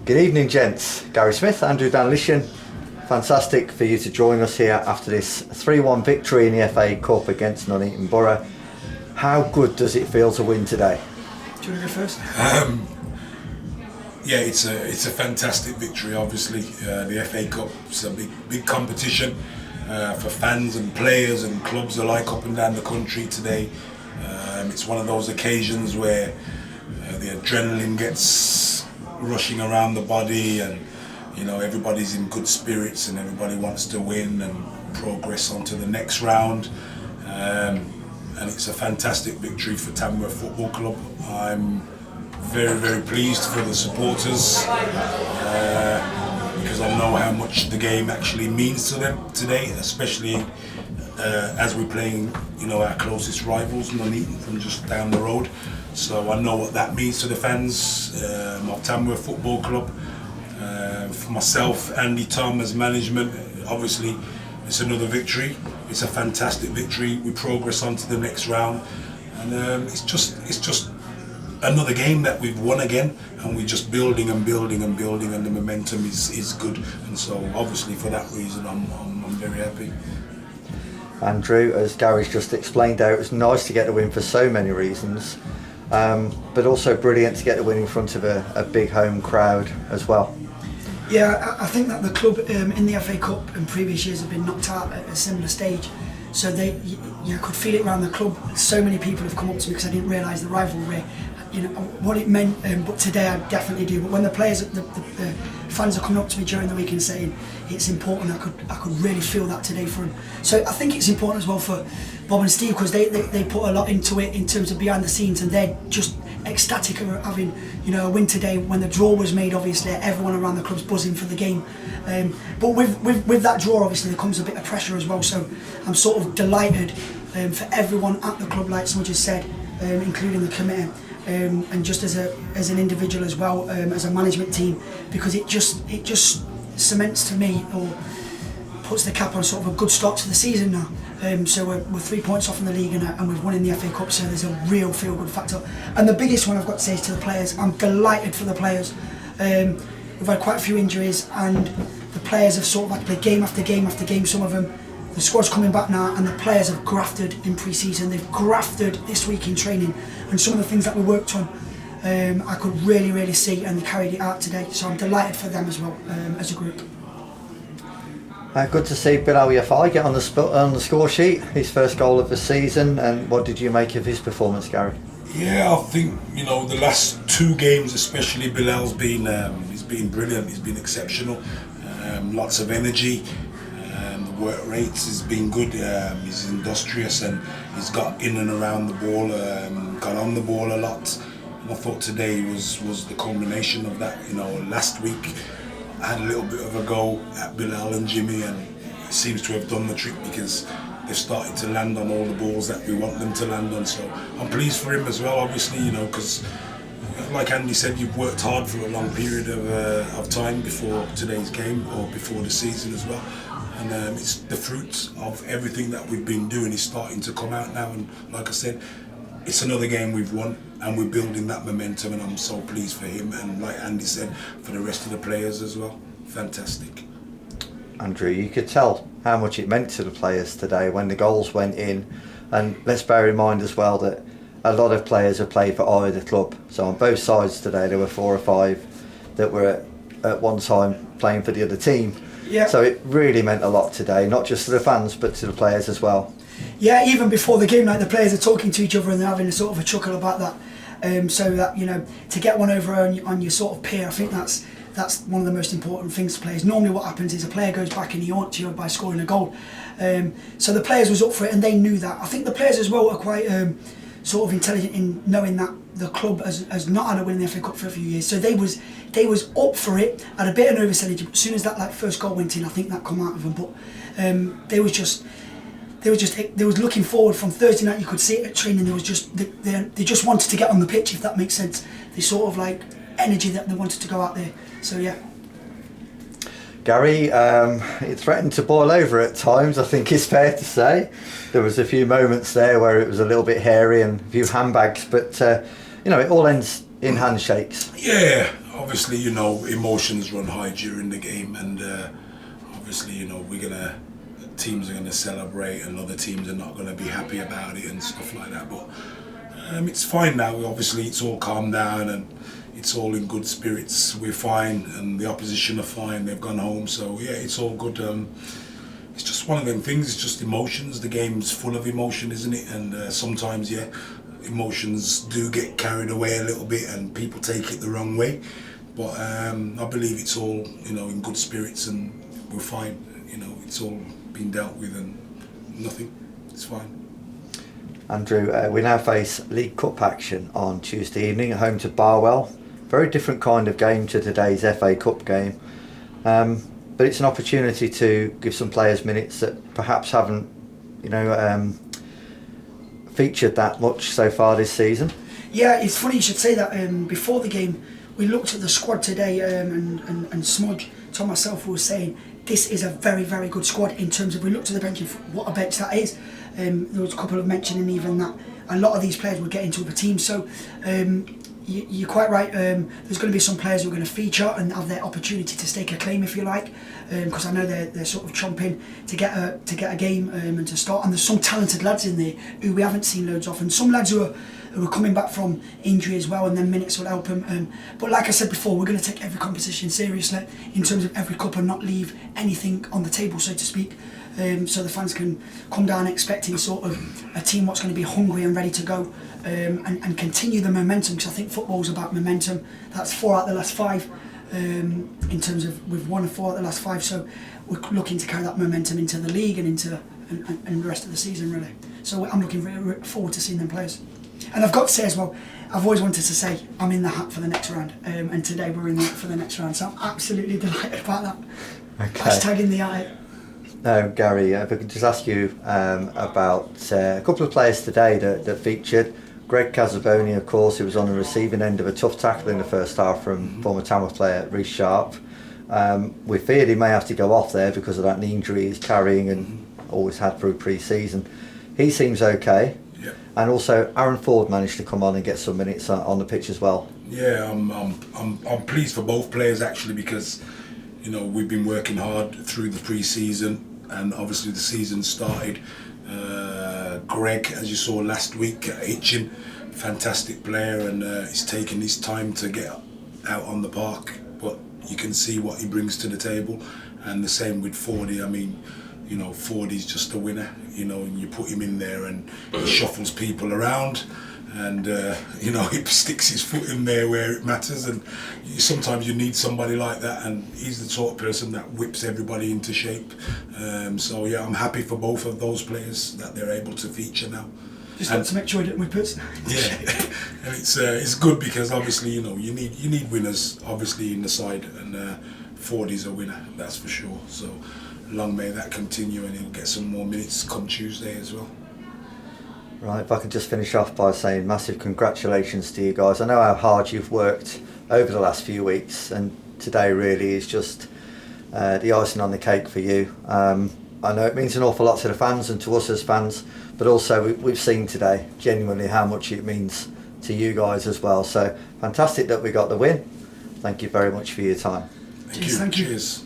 Good evening, gents. Gary Smith, Andrew Danlishan. Fantastic for you to join us here after this 3-1 victory in the FA Cup against Nuneaton Borough. How good does it feel to win today? Do you want to go first? Yeah, it's a fantastic victory. Obviously, the FA Cup is a big competition for fans and players and clubs alike up and down the country today. It's one of those occasions where the adrenaline gets rushing around the body, and everybody's in good spirits and everybody wants to win and progress onto the next round. And it's a fantastic victory for Tamworth Football Club. I'm very, very pleased for the supporters because I know how much the game actually means to them today, especially as we're playing, our closest rivals, Nuneaton, from just down the road. So I know what that means to the fans of Tamworth Football Club. For myself, Andy, Tom as management, obviously it's another victory. It's a fantastic victory. We progress on to the next round, and it's just another game that we've won again, and we're just building and building and building, and the momentum is good. And so obviously for that reason I'm very happy. Andrew, as Gary's just explained out, it was nice to get the win for so many reasons, but also brilliant to get the win in front of a big home crowd as well. Yeah, I think that the club in the FA Cup in previous years have been knocked out at a similar stage, so you could feel it around the club. So many people have come up to me because I didn't realise the rivalry, what it meant. But today I definitely do. But when the players, the fans are coming up to me during the week and saying it's important, I could really feel that today for them. So I think it's important as well for Bob and Steve, because they put a lot into it in terms of behind the scenes, and they're just ecstatic of having a win today. When the draw was made, obviously everyone around the club's buzzing for the game, but with that draw obviously there comes a bit of pressure as well, so I'm sort of delighted for everyone at the club, like someone just said, including the committee, and just as an individual as well, as a management team, because it just cements to me, or puts the cap on sort of a good start to the season now. So we're 3 points off in the league, and we've won in the FA Cup, so there's a real feel-good factor. And the biggest one I've got to say is to the players. I'm delighted for the players. We've had quite a few injuries, and the players have sort of had to play game after game after game. Some of them, the squad's coming back now, and the players have grafted in pre-season. They've grafted this week in training, and some of the things that we worked on, I could really, really see, and they carried it out today. So I'm delighted for them as well, as a group. Good to see Bilal Yafai get on the score sheet, his first goal of the season. And what did you make of his performance, Gary? Yeah, I think the last two games, especially, Bilal's been he's been brilliant. He's been exceptional. Lots of energy. The work rates has been good. He's industrious, and he's got in and around the ball, got on the ball a lot. And I thought today was the culmination of that. Last week I had a little bit of a go at Bilal and Jimmy, and it seems to have done the trick because they've started to land on all the balls that we want them to land on. So I'm pleased for him as well, obviously, because like Andy said, you've worked hard for a long period of time before today's game, or before the season as well. And it's the fruits of everything that we've been doing is starting to come out now. And like I said, it's another game we've won, and we're building that momentum, and I'm so pleased for him, and like Andy said, for the rest of the players as well. Fantastic. Andrew, you could tell how much it meant to the players today when the goals went in, and let's bear in mind as well that a lot of players have played for either club, so on both sides today there were 4 or 5 that were at one time playing for the other team. Yeah. So it really meant a lot today, not just to the fans but to the players as well. Yeah, even before the game, like the players are talking to each other and they're having a sort of a chuckle about that. So that to get one over on your sort of peer, I think that's one of the most important things to players. Normally, what happens is a player goes back and he haunts you by scoring a goal. So the players was up for it, and they knew that. I think the players as well are quite sort of intelligent in knowing that the club has not had a win in the FA Cup for a few years. So they was up for it, had a bit of nervous energy. But as soon as that first goal went in, I think that come out of them. But they was looking forward from Thursday night. You could see it at training. They just wanted to get on the pitch, if that makes sense. They sort of like energy that they wanted to go out there. So yeah. Gary, it threatened to boil over at times, I think it's fair to say. There was a few moments there where it was a little bit hairy and a few handbags, but it all ends in handshakes. Yeah, obviously, you know, emotions run high during the game, and obviously, you know, teams are gonna celebrate, and other teams are not gonna be happy about it and stuff like that. But it's fine now. Obviously, it's all calmed down and it's all in good spirits. We're fine, and the opposition are fine. They've gone home, so yeah, it's all good. It's just one of them things. It's just emotions. The game's full of emotion, isn't it? And sometimes, yeah, emotions do get carried away a little bit, and people take it the wrong way. But I believe it's all, you know, in good spirits, and we're fine. You know, it's all been dealt with, and nothing. It's fine. Andrew, we now face League Cup action on Tuesday evening at home to Barwell. Very different kind of game to today's FA Cup game, but it's an opportunity to give some players minutes that perhaps haven't, you know, featured that much so far this season. Yeah, it's funny you should say that. Before the game, we looked at the squad today, and Smudge, to myself, was saying this is a very, very good squad in terms of, we looked at the bench and what a bench that is. There was a couple of mentioning even that a lot of these players would get into other teams. So you're quite right. There's going to be some players who are going to feature and have their opportunity to stake a claim, if you like, because I know they're sort of chomping to get a game and to start. And there's some talented lads in there who we haven't seen loads of, and some lads who are coming back from injury as well, and then minutes will help them. But like I said before, we're going to take every competition seriously in terms of every cup and not leave anything on the table, so to speak. So the fans can come down expecting sort of a team what's going to be hungry and ready to go, and continue the momentum, because I think football's about momentum. That's 4 out of the last 5, in terms of we've won 4 out of the last 5, so we're looking to carry that momentum into the league and into and the rest of the season, really. So I'm looking forward to seeing them players. And I've got to say as well, I've always wanted to say I'm in the hat for the next round, and today we're in the hat for the next round, so I'm absolutely delighted about that. Okay. Hashtag in the hat. Gary, if I could just ask you about a couple of players today that featured. Greg Casaboni, of course, who was on the receiving end of a tough tackle in the first half from former Tamworth player Reece Sharp. We feared he may have to go off there because of that knee injury he's carrying and always had through pre-season. He seems okay. Yeah. And also Aaron Ford managed to come on and get some minutes on the pitch as well. Yeah, I'm pleased for both players actually, because, you know, we've been working hard through the pre-season, and obviously the season started. Greg, as you saw last week at Hitchin, fantastic player, and he's taken his time to get out on the park, but you can see what he brings to the table. And the same with Fordy. I mean, you know, Fordy's just a winner, you know, and you put him in there and he shuffles people around, and you know, he sticks his foot in there where it matters, and sometimes you need somebody like that, and he's the sort of person that whips everybody into shape. So yeah, I'm happy for both of those players that they're able to feature now. Just got to make sure he didn't whip us. Yeah, and it's good, because obviously, you know, you need winners obviously in the side, and Fordy's a winner, that's for sure. So long may that continue, and he'll get some more minutes come Tuesday as well. Right, if I could just finish off by saying massive congratulations to you guys. I know how hard you've worked over the last few weeks, and today really is just the icing on the cake for you. I know it means an awful lot to the fans and to us as fans, but also we've seen today genuinely how much it means to you guys as well. So fantastic that we got the win. Thank you very much for your time. Thank you. Thank you. Cheers.